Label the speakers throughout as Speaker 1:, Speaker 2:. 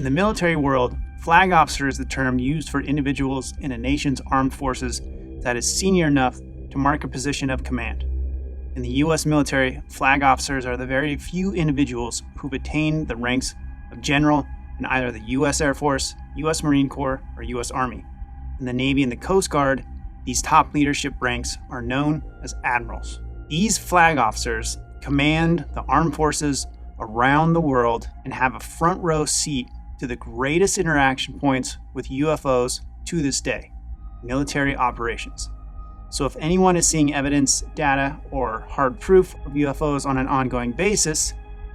Speaker 1: In the military world, flag officer is the term used for individuals in a nation's armed forces that is senior enough to mark a position of command. In the U.S. military, flag officers are the very few individuals who've attained the ranks of general in either the U.S. Air Force, U.S. Marine Corps, or U.S. Army. In the Navy and the Coast Guard, these top leadership ranks are known as admirals. These flag officers command the armed forces around the world and have a front row seat to the greatest interaction points with UFOs to this day, military operations. So if anyone is seeing evidence, data, or hard proof of UFOs on an ongoing basis,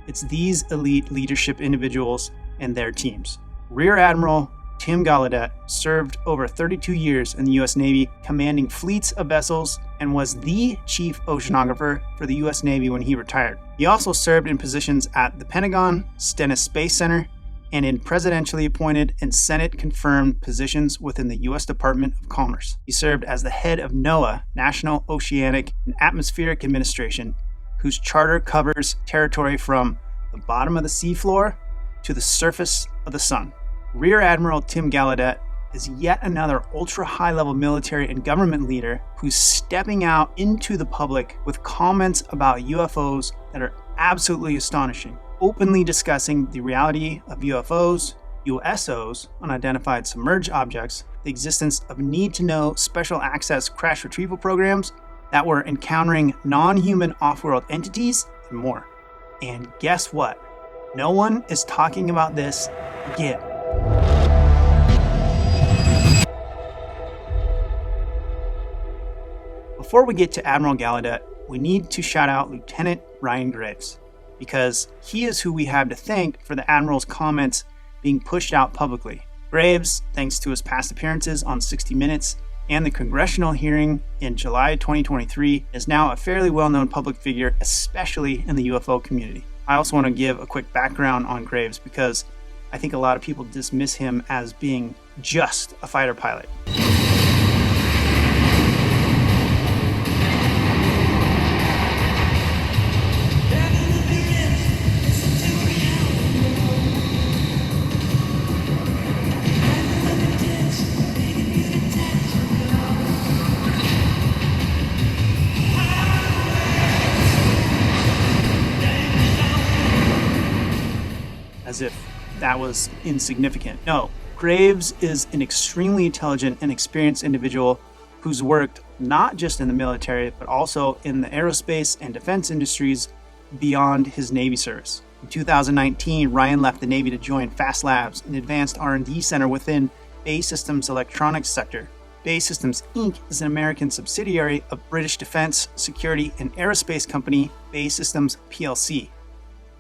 Speaker 1: it's these elite leadership individuals and their teams. Rear Admiral Tim Gallaudet served over 32 years in the U.S. Navy, commanding fleets of vessels, and was the chief oceanographer for the U.S. Navy when he retired. He also served in positions at the Pentagon, Stennis Space Center, and in presidentially appointed and Senate-confirmed positions within the U.S. Department of Commerce. He served as the head of NOAA, National Oceanic and Atmospheric Administration, whose charter covers territory from the bottom of the seafloor to the surface of the sun. Rear Admiral Tim Gallaudet is yet another ultra-high-level military and government leader who's stepping out into the public with comments about UFOs that are absolutely astonishing, openly discussing the reality of UFOs, USOs, unidentified submerged objects, the existence of need-to-know special access crash retrieval programs that were encountering non-human off-world entities, and more. And guess what? No one is talking about this again. Before we get to Admiral Gallaudet, we need to shout out Lieutenant Ryan Graves, because he is who we have to thank for the Admiral's comments being pushed out publicly. Graves, thanks to his past appearances on 60 Minutes and the congressional hearing in July 2023, is now a fairly well-known public figure, especially in the UFO community. I also want to give a quick background on Graves because I think a lot of people dismiss him as being just a fighter pilot. As if that was insignificant. No, Graves is an extremely intelligent and experienced individual who's worked not just in the military, but also in the aerospace and defense industries beyond his Navy service. In 2019, Ryan left the Navy to join Fast Labs, an advanced R&D center within BAE Systems' electronics sector. BAE Systems Inc. is an American subsidiary of British defense, security, and aerospace company BAE Systems plc.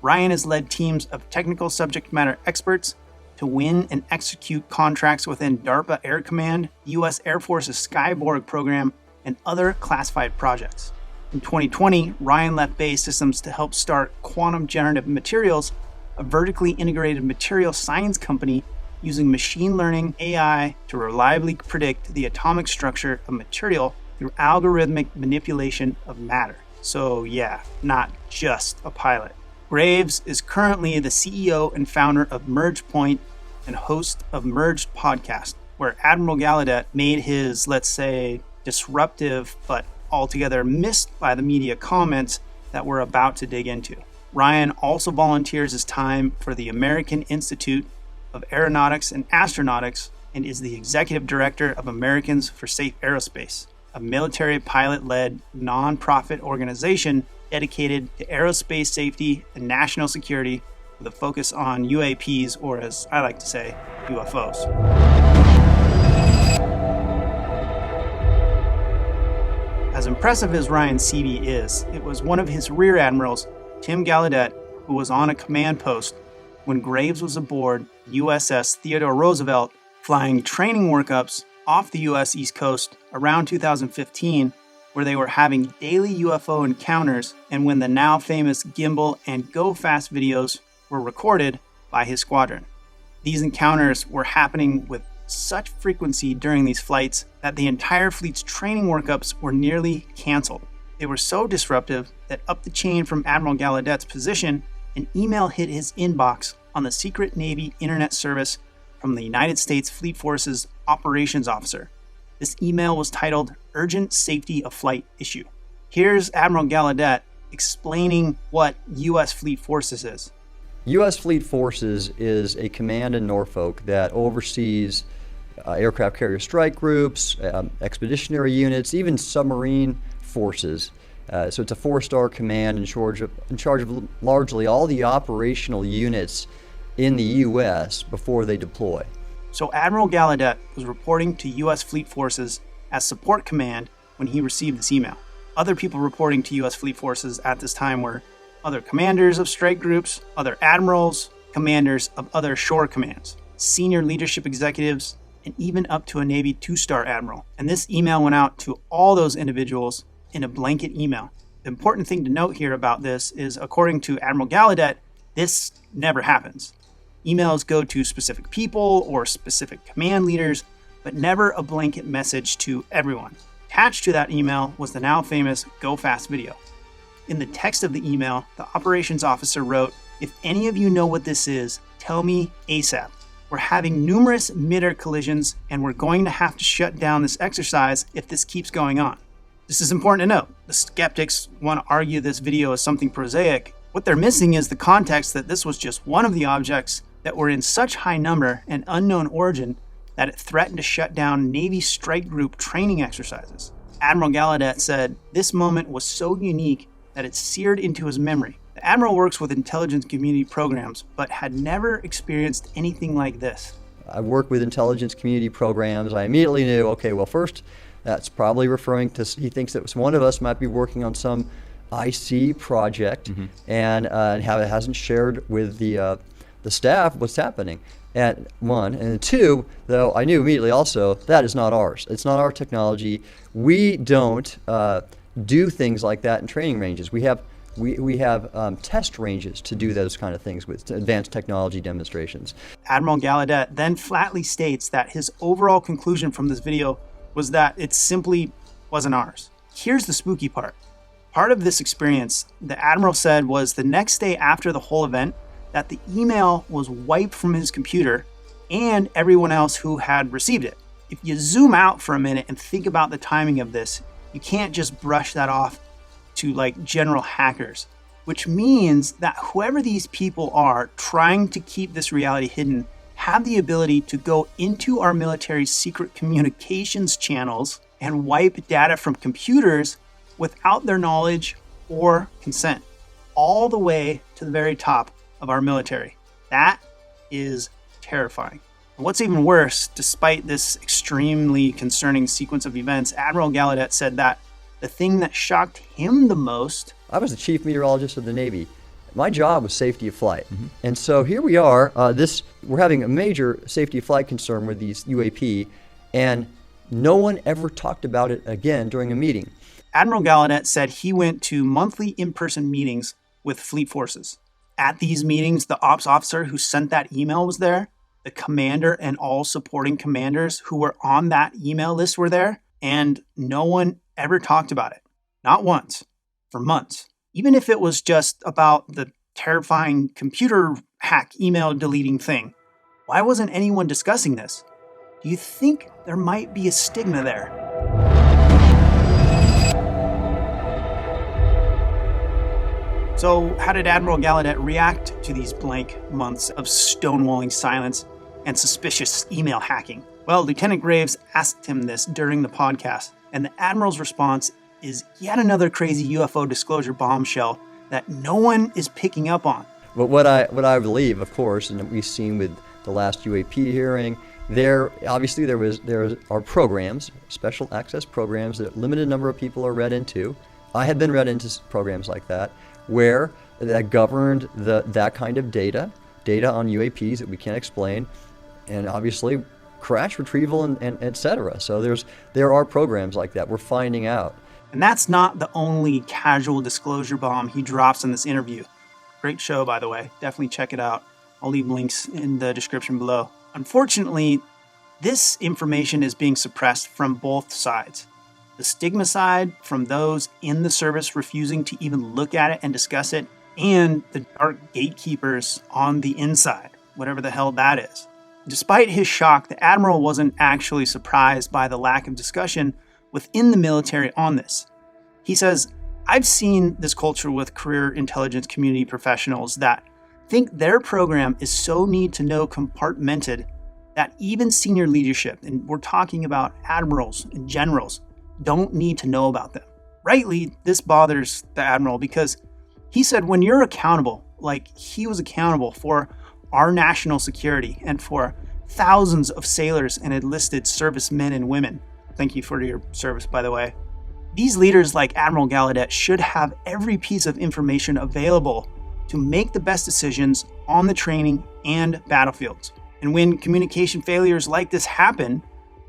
Speaker 1: Ryan has led teams of technical subject matter experts to win and execute contracts within DARPA Air Command, U.S. Air Force's Skyborg program, and other classified projects. In 2020, Ryan left BAE Systems to help start Quantum Generative Materials, a vertically integrated material science company using machine learning AI to reliably predict the atomic structure of material through algorithmic manipulation of matter. So yeah, not just a pilot. Graves is currently the CEO and founder of Merge Point and host of Merged Podcast, where Admiral Gallaudet made his, let's say, disruptive but altogether missed by the media comments that we're about to dig into. Ryan also volunteers his time for the American Institute of Aeronautics and Astronautics and is the executive director of Americans for Safe Aerospace, a military pilot-led nonprofit organization dedicated to aerospace safety and national security with a focus on UAPs, or as I like to say, UFOs. As impressive as Ryan's CV is, it was one of his rear admirals, Tim Gallaudet, who was on a command post when Graves was aboard USS Theodore Roosevelt, flying training workups off the U.S. East Coast around 2015, where they were having daily UFO encounters, and when the now famous gimbal and go fast videos were recorded by his squadron. These encounters were happening with such frequency during these flights that the entire fleet's training workups were nearly canceled. They were so disruptive that up the chain from Admiral Gallaudet's position, an email hit his inbox on the secret Navy internet service from the United States Fleet Force's operations officer. This email was titled Urgent Safety of Flight Issue. Here's Admiral Gallaudet explaining what U.S. Fleet Forces is.
Speaker 2: U.S. Fleet Forces is a command in Norfolk that oversees aircraft carrier strike groups, expeditionary units, even submarine forces. So it's a 4-star command in charge of largely all the operational units in the U.S. before they deploy.
Speaker 1: So Admiral Gallaudet was reporting to U.S. Fleet Forces as support command when he received this email. Other people reporting to U.S. Fleet Forces at this time were other commanders of strike groups, other admirals, commanders of other shore commands, senior leadership executives, and even up to a Navy 2-star admiral. And this email went out to all those individuals in a blanket email. The important thing to note here about this is, according to Admiral Gallaudet, this never happens. Emails go to specific people or specific command leaders, but never a blanket message to everyone. Attached to that email was the now famous Go Fast video. In the text of the email, the operations officer wrote, "If any of you know what this is, tell me ASAP. We're having numerous mid-air collisions, and we're going to have to shut down this exercise if this keeps going on." This is important to note. The skeptics want to argue this video is something prosaic. What they're missing is the context that this was just one of the objects that were in such high number and unknown origin that it threatened to shut down Navy strike group training exercises. Admiral Gallaudet said, "This moment was so unique that it seared into his memory." The Admiral works with intelligence community programs, but had never experienced anything like this.
Speaker 2: I work with intelligence community programs. I immediately knew, okay, well, first, that's probably referring to, he thinks that one of us might be working on some IC project and how it hasn't shared with the staff what's happening. And one, and two, though, I knew immediately also, that is not ours. It's not our technology. We don't do things like that in training ranges. We have test ranges to do those kind of things with advanced technology demonstrations.
Speaker 1: Admiral Gallaudet then flatly states that his overall conclusion from this video was that it simply wasn't ours. Here's the spooky part. Part of this experience, the Admiral said, was the next day after the whole event, that the email was wiped from his computer and everyone else who had received it. If you zoom out for a minute and think about the timing of this, you can't just brush that off to like general hackers, which means that whoever these people are trying to keep this reality hidden have the ability to go into our military's secret communications channels and wipe data from computers without their knowledge or consent, all the way to the very top of our military. That is terrifying. And what's even worse, despite this extremely concerning sequence of events, Admiral Gallaudet said that the thing that shocked him the most...
Speaker 2: I was the chief meteorologist of the Navy. My job was safety of flight. And so here we are, we're having a major safety of flight concern with these UAP, and no one ever talked about it again during a meeting.
Speaker 1: Admiral Gallaudet said he went to monthly in-person meetings with Fleet Forces. At these meetings, the ops officer who sent that email was there. The commander and all supporting commanders who were on that email list were there, and no one ever talked about it. Not once, for months. Even if it was just about the terrifying computer hack email deleting thing. Why wasn't anyone discussing this? Do you think there might be a stigma there? So how did Admiral Gallaudet react to these blank months of stonewalling silence and suspicious email hacking? Well, Lieutenant Graves asked him this during the podcast, and the Admiral's response is yet another crazy UFO disclosure bombshell that no one is picking up on.
Speaker 2: But what I believe, of course, and we've seen with the last UAP hearing, there are programs, special access programs that a limited number of people are read into. I have been read into programs like that, where that governed that kind of data on UAPs that we can't explain, and obviously crash retrieval and et cetera. So there are programs like that. We're finding out.
Speaker 1: And that's not the only casual disclosure bomb he drops in this interview. Great show, by the way. Definitely check it out. I'll leave links in the description below. Unfortunately, this information is being suppressed from both sides. The stigma side from those in the service refusing to even look at it and discuss it, and the dark gatekeepers on the inside, whatever the hell that is. Despite his shock, the Admiral wasn't actually surprised by the lack of discussion within the military on this. He says, I've seen this culture with career intelligence community professionals that think their program is so need-to-know compartmented that even senior leadership, and we're talking about admirals and generals, don't need to know about them. Rightly, this bothers the Admiral because he said when you're accountable, like he was accountable for our national security and for thousands of sailors and enlisted servicemen and women. Thank you for your service, by the way. These leaders like Admiral Gallaudet should have every piece of information available to make the best decisions on the training and battlefields. And when communication failures like this happen,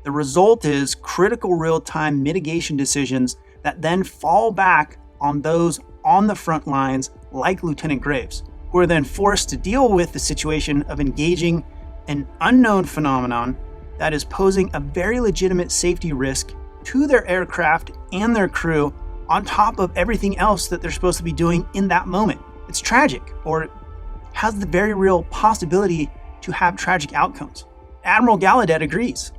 Speaker 1: the result is critical real-time mitigation decisions that then fall back on those on the front lines like Lieutenant Graves, who are then forced to deal with the situation of engaging an unknown phenomenon that is posing a very legitimate safety risk to their aircraft and their crew on top of everything else that they're supposed to be doing in that moment. It's tragic, or has the very real possibility to have tragic outcomes. Admiral Gallaudet agrees.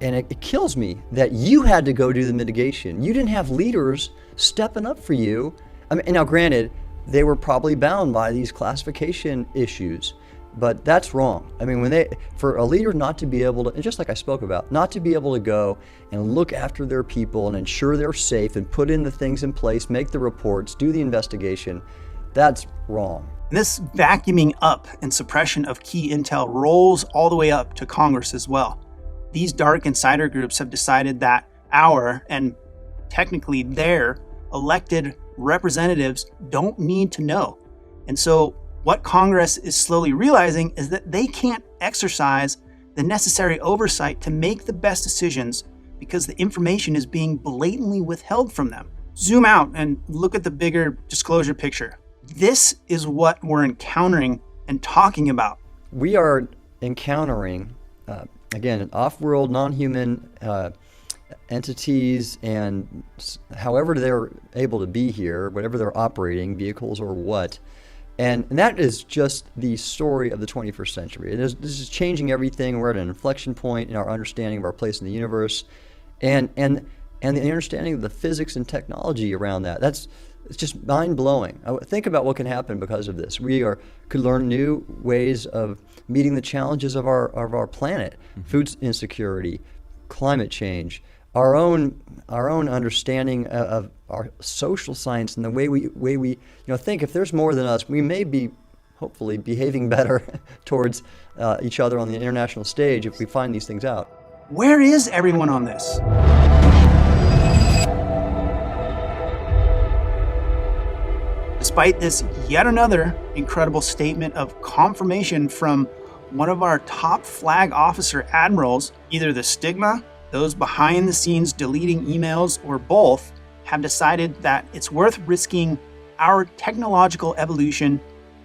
Speaker 2: And it kills me that you had to go do the mitigation. You didn't have leaders stepping up for you. I mean, now granted, they were probably bound by these classification issues, but that's wrong. I mean, for a leader not to be able to, and just like I spoke about, not to be able to go and look after their people and ensure they're safe and put in the things in place, make the reports, do the investigation, that's wrong.
Speaker 1: This vacuuming up and suppression of key intel rolls all the way up to Congress as well. These dark insider groups have decided that our, and technically their, elected representatives don't need to know. And so what Congress is slowly realizing is that they can't exercise the necessary oversight to make the best decisions because the information is being blatantly withheld from them. Zoom out and look at the bigger disclosure picture. This is what we're encountering and talking about.
Speaker 2: We are encountering, again, off-world, non-human entities, and however they're able to be here, whatever they're operating, vehicles or what. And that is just the story of the 21st century. This is changing everything. We're at an inflection point in our understanding of our place in the universe, and the understanding of the physics and technology around that. It's just mind-blowing. Think about what can happen because of this. We could learn new ways of meeting the challenges of our planet, food insecurity, climate change, our own understanding of our social science and the way we think. If there's more than us, we may be hopefully behaving better towards each other on the international stage if we find these things out.
Speaker 1: Where is everyone on this? Despite this yet another incredible statement of confirmation from one of our top flag officer admirals, either the stigma, those behind the scenes deleting emails, or both, have decided that it's worth risking our technological evolution,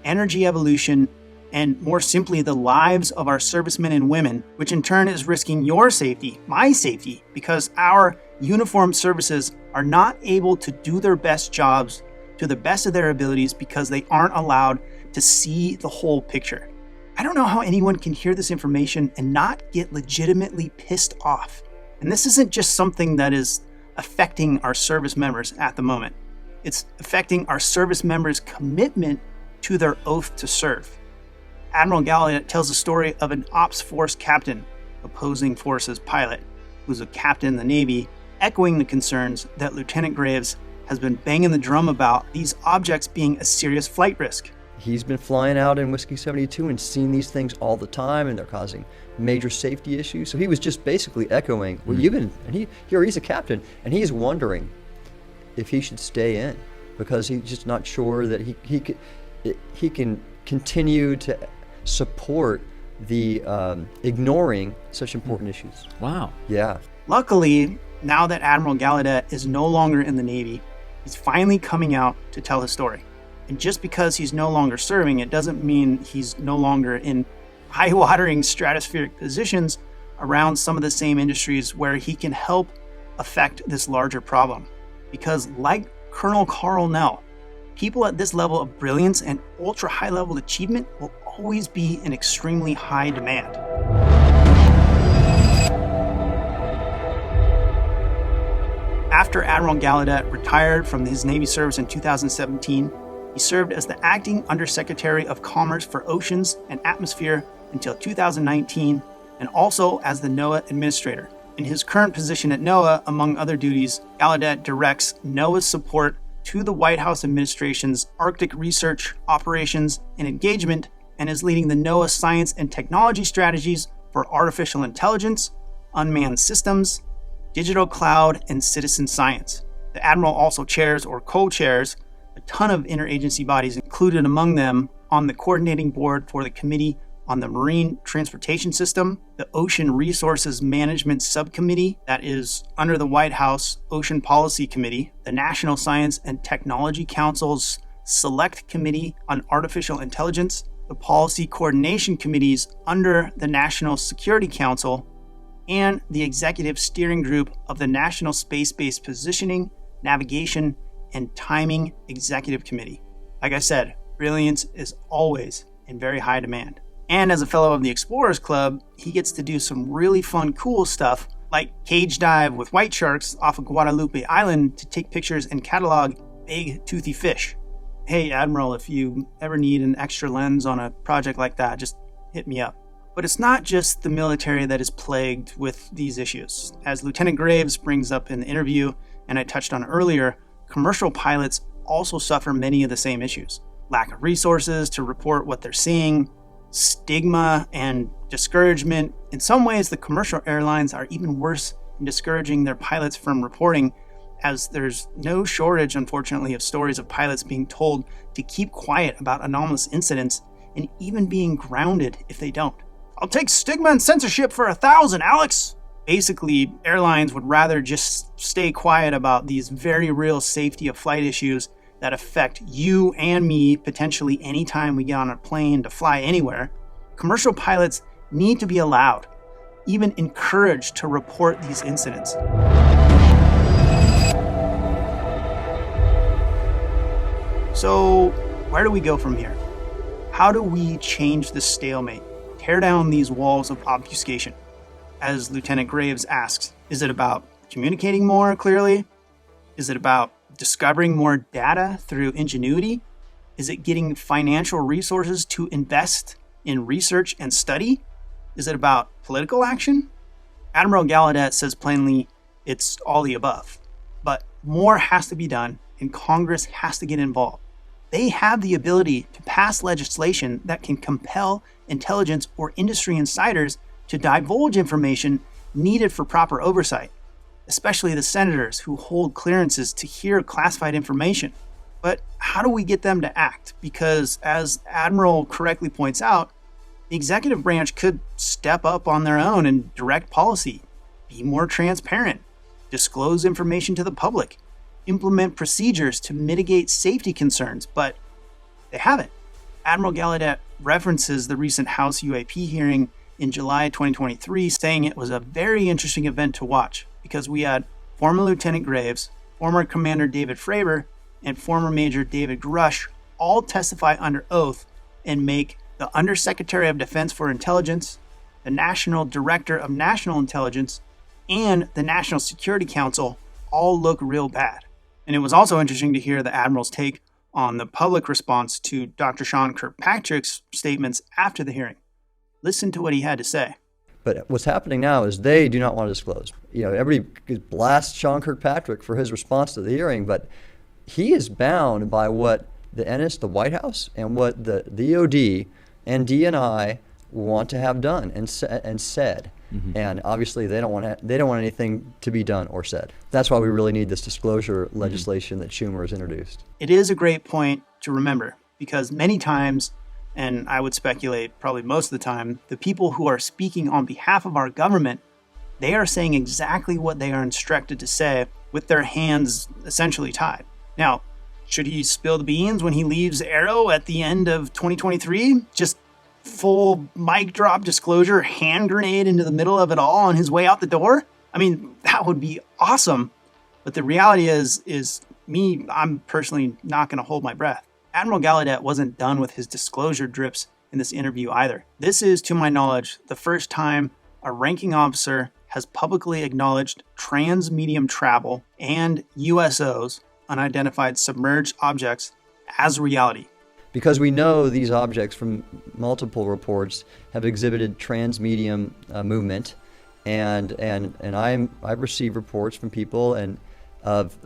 Speaker 1: energy evolution, and more simply the lives of our servicemen and women, which in turn is risking your safety, my safety, because our uniformed services are not able to do their best jobs to the best of their abilities because they aren't allowed to see the whole picture. I don't know how anyone can hear this information and not get legitimately pissed off. And this isn't just something that is affecting our service members at the moment. It's affecting our service members' commitment to their oath to serve. Admiral Gallaudet tells the story of an ops force captain, opposing forces pilot, who's a captain in the Navy, echoing the concerns that Lieutenant Graves has been banging the drum about these objects being a serious flight risk.
Speaker 2: He's been flying out in Whiskey 72 and seen these things all the time, and they're causing major safety issues. So he was just basically echoing what you've been, and he's a captain, and he's wondering if he should stay in because he's just not sure that he can continue to support the ignoring such important issues.
Speaker 3: Wow.
Speaker 2: Yeah.
Speaker 1: Luckily, now that Admiral Gallaudet is no longer in the Navy, he's finally coming out to tell his story. And just because he's no longer serving, it doesn't mean he's no longer in high-watering stratospheric positions around some of the same industries where he can help affect this larger problem. Because like Colonel Carl Nell, People at this level of brilliance and ultra high level achievement will always be in extremely high demand. After Admiral Gallaudet retired from his Navy service in 2017, he served as the Acting Undersecretary of Commerce for Oceans and Atmosphere until 2019, and also as the NOAA Administrator. In his current position at NOAA, among other duties, Gallaudet directs NOAA's support to the White House administration's Arctic research, operations, and engagement, and is leading the NOAA science and technology strategies for artificial intelligence, unmanned systems, digital cloud, and citizen science. The Admiral also chairs or co-chairs a ton of interagency bodies, included among them on the coordinating board for the Committee on the Marine Transportation System, the Ocean Resources Management Subcommittee that is under the White House Ocean Policy Committee, the National Science and Technology Council's Select Committee on Artificial Intelligence, the Policy Coordination Committees under the National Security Council, and the Executive Steering Group of the National Space-Based Positioning, Navigation, and Timing Executive Committee. Like I said, brilliance is always in very high demand. And as a fellow of the Explorers Club, he gets to do some really fun, cool stuff, like cage dive with white sharks off of Guadalupe Island to take pictures and catalog big, toothy fish. Hey, Admiral, if you ever need an extra lens on a project like that, just hit me up. But it's not just the military that is plagued with these issues. As Lieutenant Graves brings up in the interview, and I touched on earlier, commercial pilots also suffer many of the same issues. Lack of resources to report what they're seeing, stigma and discouragement. In some ways, the commercial airlines are even worse in discouraging their pilots from reporting, as there's no shortage, unfortunately, of stories of pilots being told to keep quiet about anomalous incidents and even being grounded if they don't. I'll take stigma and censorship for 1,000, Alex! Basically, airlines would rather just stay quiet about these very real safety of flight issues that affect you and me potentially anytime we get on a plane to fly anywhere. Commercial pilots need to be allowed, even encouraged, to report these incidents. So, where do we go from here? How do we change this stalemate? Tear down these walls of obfuscation? As Lieutenant Graves asks, is it about communicating more clearly? Is it about discovering more data through ingenuity? Is it getting financial resources to invest in research and study? Is it about political action? Admiral Gallaudet says plainly, it's all the above. But more has to be done, and Congress has to get involved. They have the ability to pass legislation that can compel intelligence or industry insiders to divulge information needed for proper oversight, especially the senators who hold clearances to hear classified information. But how do we get them to act? Because as Admiral correctly points out, the executive branch could step up on their own and direct policy, be more transparent, disclose information to the public, implement procedures to mitigate safety concerns, but they haven't. Admiral Gallaudet references the recent House UAP hearing in July 2023, saying it was a very interesting event to watch because we had former Lieutenant Graves, former Commander David Fravor, and former Major David Grush all testify under oath and make the Undersecretary of Defense for Intelligence, the National Director of National Intelligence, and the National Security Council all look real bad. And it was also interesting to hear the Admiral's take on the public response to Dr. Sean Kirkpatrick's statements after the hearing. Listen to what he had to say.
Speaker 2: But what's happening now is they do not want to disclose. Everybody blasts Sean Kirkpatrick for his response to the hearing, but he is bound by what the NS, the White House, and what the DOD and DNI want to have done and said. Mm-hmm. And obviously they don't want anything to be done or said. That's why we really need this disclosure legislation that Schumer has introduced.
Speaker 1: It is a great point to remember because many times, and I would speculate probably most of the time, the people who are speaking on behalf of our government, they are saying exactly what they are instructed to say with their hands essentially tied. Now, should he spill the beans when he leaves Aero at the end of 2023? Just full mic drop disclosure, hand grenade into the middle of it all on his way out the door? I mean, that would be awesome. But the reality is I'm personally not going to hold my breath. Admiral Gallaudet wasn't done with his disclosure drips in this interview either. This is, to my knowledge, the first time a ranking officer has publicly acknowledged trans-medium travel and USOs, unidentified submerged objects, as reality.
Speaker 2: Because we know these objects from multiple reports have exhibited trans-medium movement, and I've received reports from people and of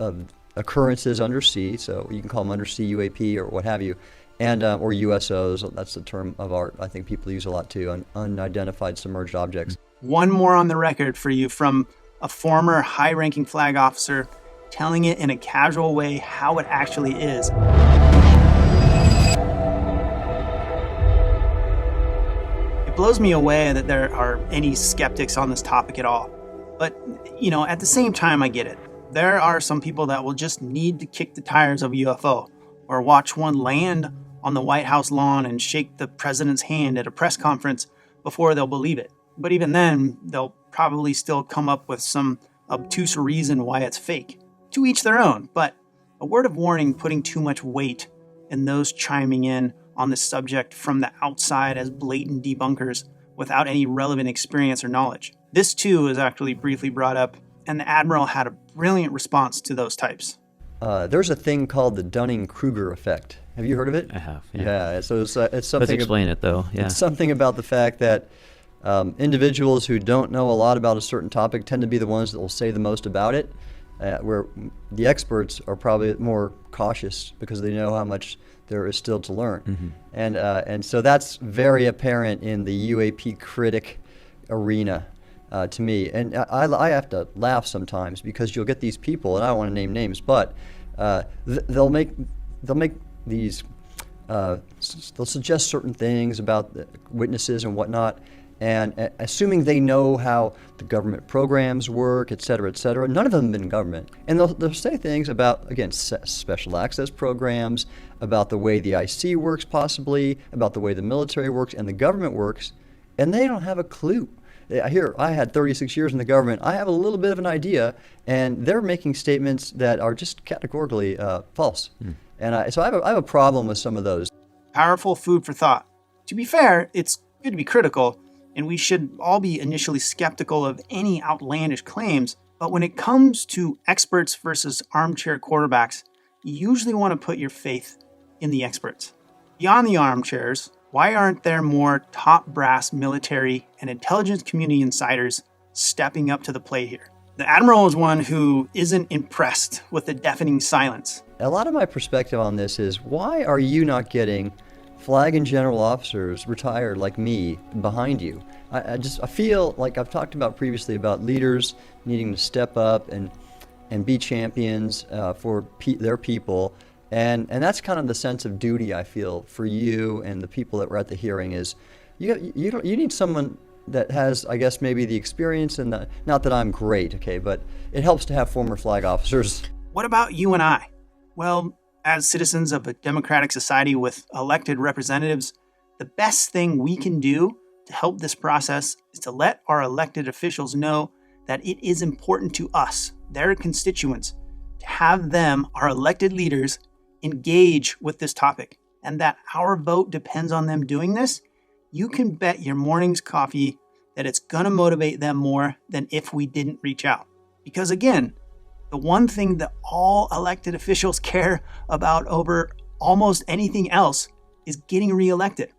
Speaker 2: occurrences undersea, so you can call them undersea UAP or what have you, and or USOs. That's the term of art I think people use a lot too, unidentified submerged objects.
Speaker 1: One more on the record for you from a former high-ranking flag officer telling it in a casual way how it actually is. It blows me away that there are any skeptics on this topic at all. But, at the same time, I get it. There are some people that will just need to kick the tires of a UFO or watch one land on the White House lawn and shake the president's hand at a press conference before they'll believe it. But even then, they'll probably still come up with some obtuse reason why it's fake. To each their own, but a word of warning putting too much weight in those chiming in on the subject from the outside as blatant debunkers without any relevant experience or knowledge. This too is actually briefly brought up, and the Admiral had a brilliant response to those types.
Speaker 2: There's a thing called the Dunning-Kruger effect. Have you heard of it?
Speaker 3: I have.
Speaker 2: Yeah. So it's something.
Speaker 3: Let's explain it though. Yeah.
Speaker 2: It's something about the fact that individuals who don't know a lot about a certain topic tend to be the ones that will say the most about it, where the experts are probably more cautious because they know how much there is still to learn. Mm-hmm. And so that's very apparent in the UAP critic arena to me. And I have to laugh sometimes because you'll get these people, and I don't want to name names, but they'll make these they'll suggest certain things about the witnesses and whatnot, and assuming they know how the government programs work, et cetera, none of them have been in government. And they'll say things about, again, special access programs, about the way the IC works possibly, about the way the military works and the government works, and they don't have a clue. Here, I had 36 years in the government. I have a little bit of an idea, and they're making statements that are just categorically false. And so I have a problem with some of those.
Speaker 1: Powerful food for thought. To be fair, it's good to be critical, and we should all be initially skeptical of any outlandish claims, but when it comes to experts versus armchair quarterbacks, you usually want to put your faith in the experts. Beyond the armchairs, why aren't there more top brass military and intelligence community insiders stepping up to the plate here? The Admiral is one who isn't impressed with the deafening silence.
Speaker 2: A lot of my perspective on this is, why are you not getting flag and general officers retired like me behind you? I feel like I've talked about previously about leaders needing to step up and be champions for their people. And that's kind of the sense of duty I feel for you and the people that were at the hearing is you need someone that has, I guess, maybe the experience and not that I'm great, okay, but it helps to have former flag officers.
Speaker 1: What about you and I? Well, as citizens of a democratic society with elected representatives, the best thing we can do to help this process is to let our elected officials know that it is important to us, their constituents, to have them, our elected leaders, engage with this topic, and that our vote depends on them doing this. You can bet your morning's coffee that it's going to motivate them more than if we didn't reach out. Because again, the one thing that all elected officials care about over almost anything else is getting reelected.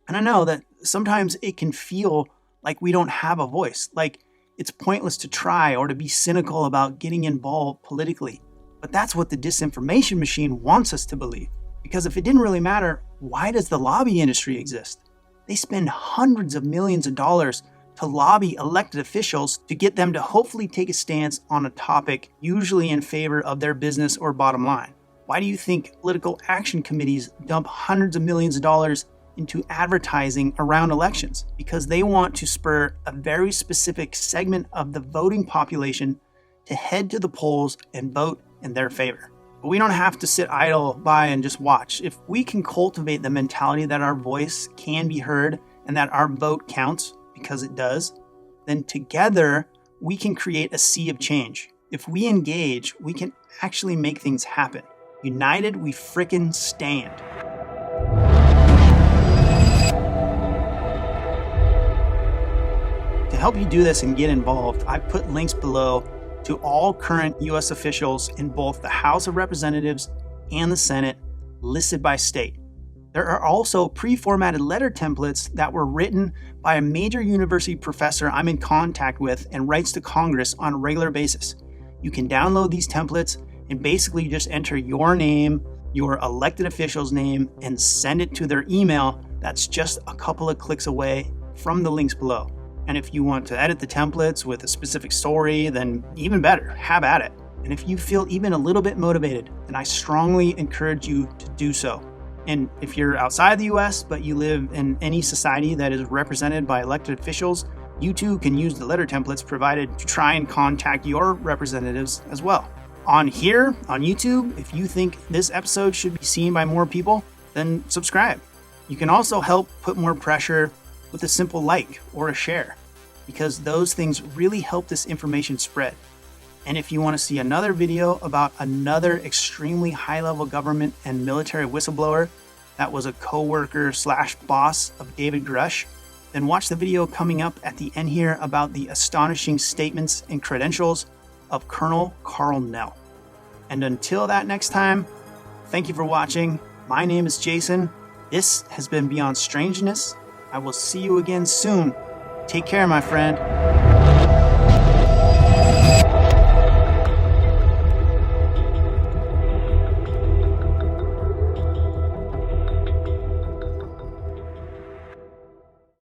Speaker 1: And I know that sometimes it can feel like we don't have a voice, like it's pointless to try or to be cynical about getting involved politically. But that's what the disinformation machine wants us to believe. Because if it didn't really matter, why does the lobby industry exist? They spend hundreds of millions of dollars to lobby elected officials to get them to hopefully take a stance on a topic, usually in favor of their business or bottom line. Why do you think political action committees dump hundreds of millions of dollars into advertising around elections? Because they want to spur a very specific segment of the voting population to head to the polls and vote in their favor. But we don't have to sit idle by and just watch. If we can cultivate the mentality that our voice can be heard and that our vote counts, because it does, then together we can create a sea of change. If we engage, we can actually make things happen. United, we frickin' stand. To help you do this and get involved, I've put links below to all current U.S. officials in both the House of Representatives and the Senate, listed by state. There are also pre-formatted letter templates that were written by a major university professor I'm in contact with and writes to Congress on a regular basis. You can download these templates and basically just enter your name, your elected official's name, and send it to their email. That's just a couple of clicks away from the links below. And if you want to edit the templates with a specific story, then even better, have at it. And if you feel even a little bit motivated, then I strongly encourage you to do so. And if you're outside the US, but you live in any society that is represented by elected officials, you too can use the letter templates provided to try and contact your representatives as well. On here, on YouTube, if you think this episode should be seen by more people, then subscribe. You can also help put more pressure with a simple like or a share, because those things really help this information spread. And if you want to see another video about another extremely high-level government and military whistleblower that was a co-worker / boss of David Grush, then watch the video coming up at the end here about the astonishing statements and credentials of Colonel Carl Nell. And until that next time, thank you for watching. My name is Jason. This has been Beyond Strangeness. I will see you again soon. Take care, my friend.